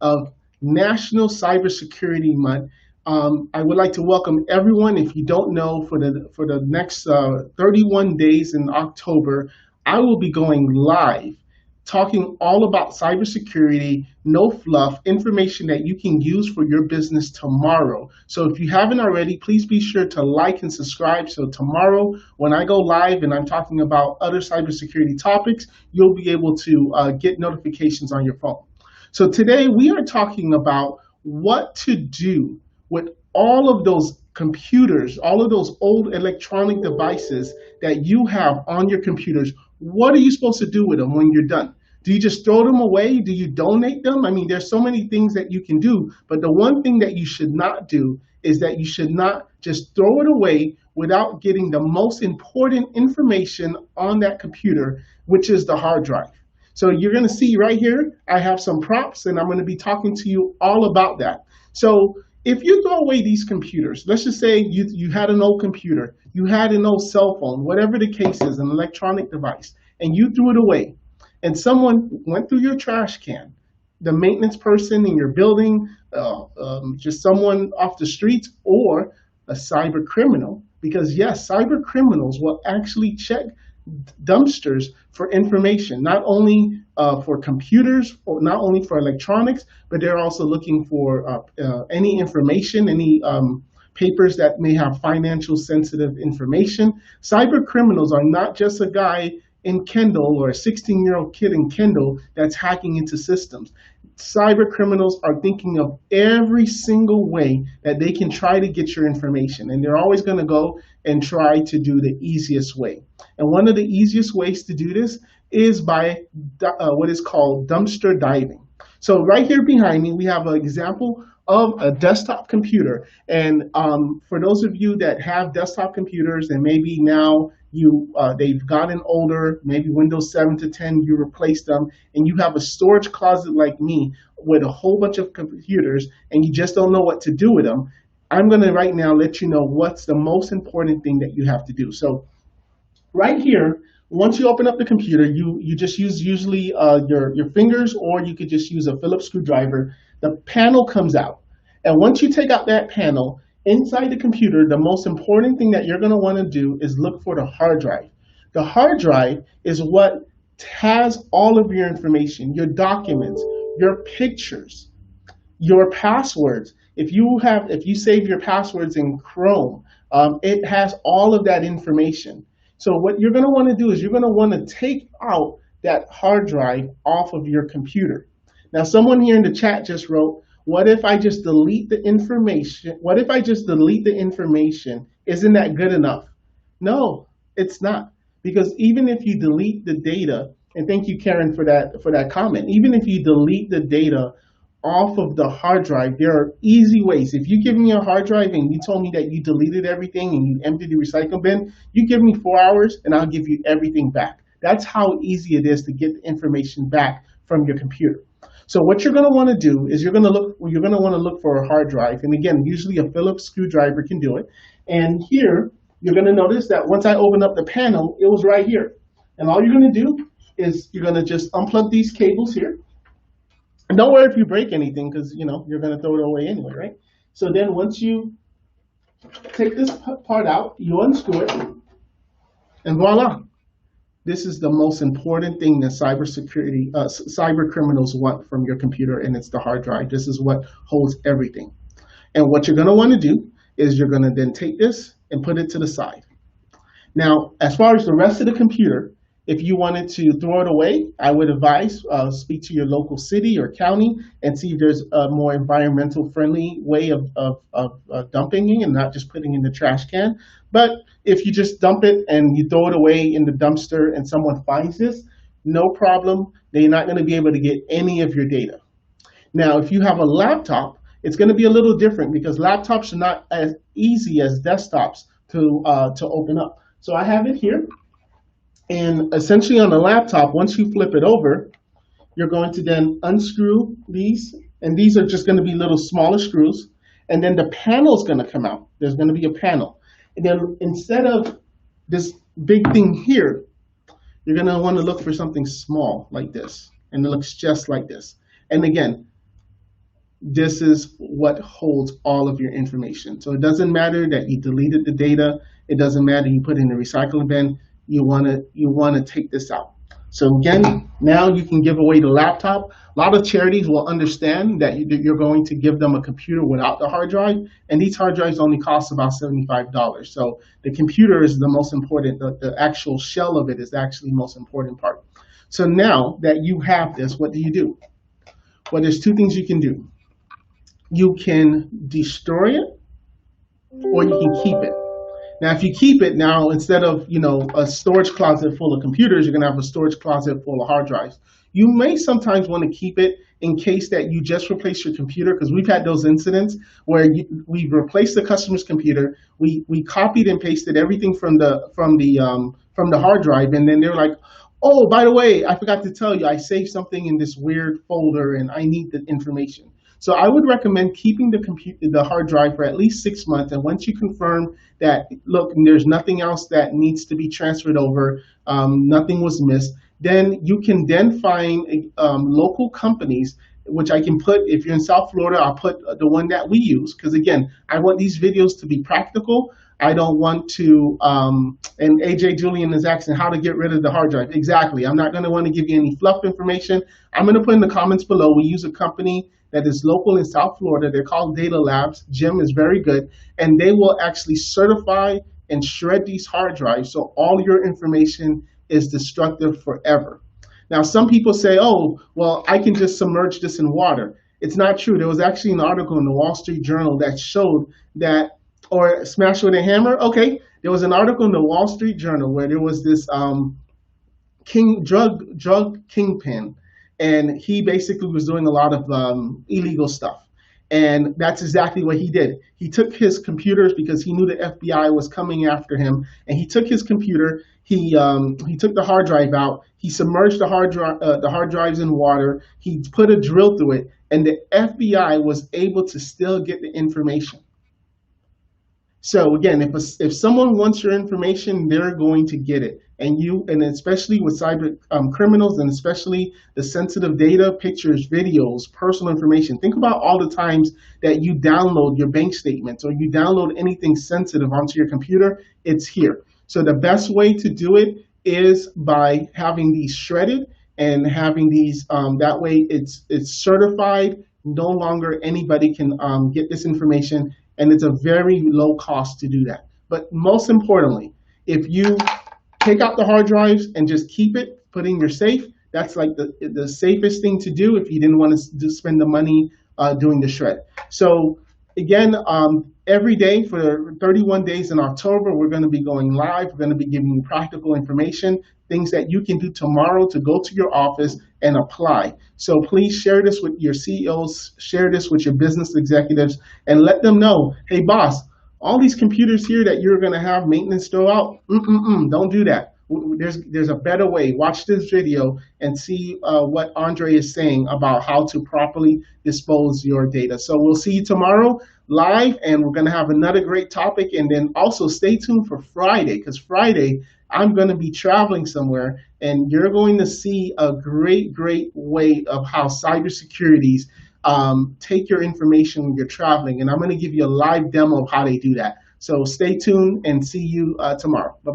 of National Cybersecurity Month. I would like to welcome everyone. If you don't know, for the next 31 days in October, I will be going live talking all about cybersecurity, no fluff, information that you can use for your business tomorrow. So if you haven't already, please be sure to like and subscribe. So tomorrow, when I go live and I'm talking about other cybersecurity topics, you'll be able to get notifications on your phone. So today we are talking about what to do with all of those computers, all of those old electronic devices that you have on your computers. What are you supposed to do with them when you're done? Do you just throw them away? Do you donate them? I mean, there's so many things that you can do, but the one thing that you should not do is that you should not just throw it away without getting the most important information on that computer, which is the hard drive. So you're going to see right here, I have some prompts and I'm going to be talking to you all about that. So if you throw away these computers, let's just say you had an old computer, you had an old cell phone, whatever the case is, an electronic device, and you threw it away, and someone went through your trash can, the maintenance person in your building, just someone off the streets, or a cyber criminal, because yes, cyber criminals will actually check dumpsters for information, not only for computers, or not only for electronics, but they're also looking for any information, any papers that may have financial sensitive information. Cyber criminals are not just a guy in Kendall or a 16-year-old kid in Kendall that's hacking into systems. Cyber criminals are thinking of every single way that they can try to get your information, and they're always going to go and try to do the easiest way. And one of the easiest ways to do this is by what is called dumpster diving. So right here behind me, we have an example of a desktop computer. And for those of you that have desktop computers and maybe now they've gotten older, maybe Windows 7 to 10, you replace them, and you have a storage closet like me with a whole bunch of computers and you just don't know what to do with them, I'm going to right now let you know what's the most important thing that you have to do. So right here, once you open up the computer, you just use usually your fingers, or you could just use a Phillips screwdriver. The panel comes out. And once you take out that panel, inside the computer, the most important thing that you're going to want to do is look for the hard drive. The hard drive is what has all of your information, your documents, your pictures, your passwords. If you save your passwords in Chrome, it has all of that information. So what you're going to want to do is you're going to want to take out that hard drive off of your computer. Now, someone here in the chat just wrote, what if I just delete the information? What if I just delete the information? Isn't that good enough? No, it's not. Because even if you delete the data, and thank you, Karen, for that comment, even if you delete the data off of the hard drive, there are easy ways. If you give me a hard drive and you told me that you deleted everything and you emptied the recycle bin, you give me 4 hours and I'll give you everything back. That's how easy it is to get the information back from your computer. So what you're going to want to do is you're going to want to look for a hard drive. And again, usually a Phillips screwdriver can do it. And here, you're going to notice that once I open up the panel, it was right here. And all you're going to do is you're going to just unplug these cables here. And don't worry if you break anything, because you're going to throw it away anyway, right? So then once you take this part out, you unscrew it, and voila. This is the most important thing that cyber criminals want from your computer, and it's the hard drive. This is what holds everything. And what you're going to want to do is you're going to then take this and put it to the side. Now, as far as the rest of the computer, if you wanted to throw it away, I would advise speak to your local city or county and see if there's a more environmental friendly way of dumping it and not just putting it in the trash can. But if you just dump it and you throw it away in the dumpster and someone finds this, no problem. They're not going to be able to get any of your data. Now, if you have a laptop, it's going to be a little different because laptops are not as easy as desktops to open up. So I have it here. And essentially on the laptop, once you flip it over, you're going to then unscrew these. And these are just going to be little smaller screws. And then the panel is going to come out. There's going to be a panel. And then instead of this big thing here, you're going to want to look for something small like this. And it looks just like this. And again, this is what holds all of your information. So it doesn't matter that you deleted the data. It doesn't matter you put in the recycling bin. You wanna take this out. So again, now you can give away the laptop. A lot of charities will understand that you're going to give them a computer without the hard drive, and these hard drives only cost about $75. So the computer is the most important. The actual shell of it is actually the most important part. So now that you have this, what do you do? Well, there's two things you can do. You can destroy it, or you can keep it. Now, if you keep it now, instead of a storage closet full of computers, you're gonna have a storage closet full of hard drives. You may sometimes want to keep it in case that you just replace your computer, because we've had those incidents where we've replaced the customer's computer, we copied and pasted everything from the hard drive, and then they're like, oh, by the way, I forgot to tell you, I saved something in this weird folder, and I need the information. So I would recommend keeping the hard drive for at least 6 months, and once you confirm that, look, there's nothing else that needs to be transferred over, nothing was missed, then you can then find local companies, which I can put, if you're in South Florida, I'll put the one that we use, because again, I want these videos to be practical. I don't want to, and AJ Julian is asking how to get rid of the hard drive. Exactly. I'm not going to want to give you any fluff information. I'm going to put in the comments below. We use a company that is local in South Florida. They're called Data Labs. Jim is very good. And they will actually certify and shred these hard drives so all your information is destructive forever. Now, some people say, oh, well, I can just submerge this in water. It's not true. There was actually an article in the Wall Street Journal that showed that, or smash with a hammer. Okay, there was an article in the Wall Street Journal where there was this drug kingpin, and he basically was doing a lot of illegal stuff. And that's exactly what he did. He took his computers because he knew the FBI was coming after him, and he took his computer. He took the hard drive out. He submerged the hard drives in water. He put a drill through it, and the FBI was able to still get the information. So again, if someone wants your information, they're going to get it, and especially with cyber criminals, and especially the sensitive data, pictures, videos, personal information. Think about all the times that you download your bank statements or you download anything sensitive onto your computer. It's here. So the best way to do it is by having these shredded and having these. That way, it's certified. No longer anybody can get this information. And it's a very low cost to do that. But most importantly, if you take out the hard drives and just keep it, put in your safe, that's like the safest thing to do if you didn't want to spend the money doing the shred. So again, every day for 31 days in October, we're going to be going live. We're going to be giving you practical information, things that you can do tomorrow to go to your office and apply. So please share this with your CEOs, share this with your business executives, and let them know, hey boss, all these computers here that you're going to have maintenance throw out, don't do that. There's a better way. Watch this video and see what Andre is saying about how to properly dispose your data. So we'll see you tomorrow live, and we're going to have another great topic. And then also stay tuned for Friday, because Friday I'm going to be traveling somewhere, and you're going to see a great way of how cybersecurities take your information when you're traveling. And I'm going to give you a live demo of how they do that. So stay tuned and see you tomorrow. Bye-bye.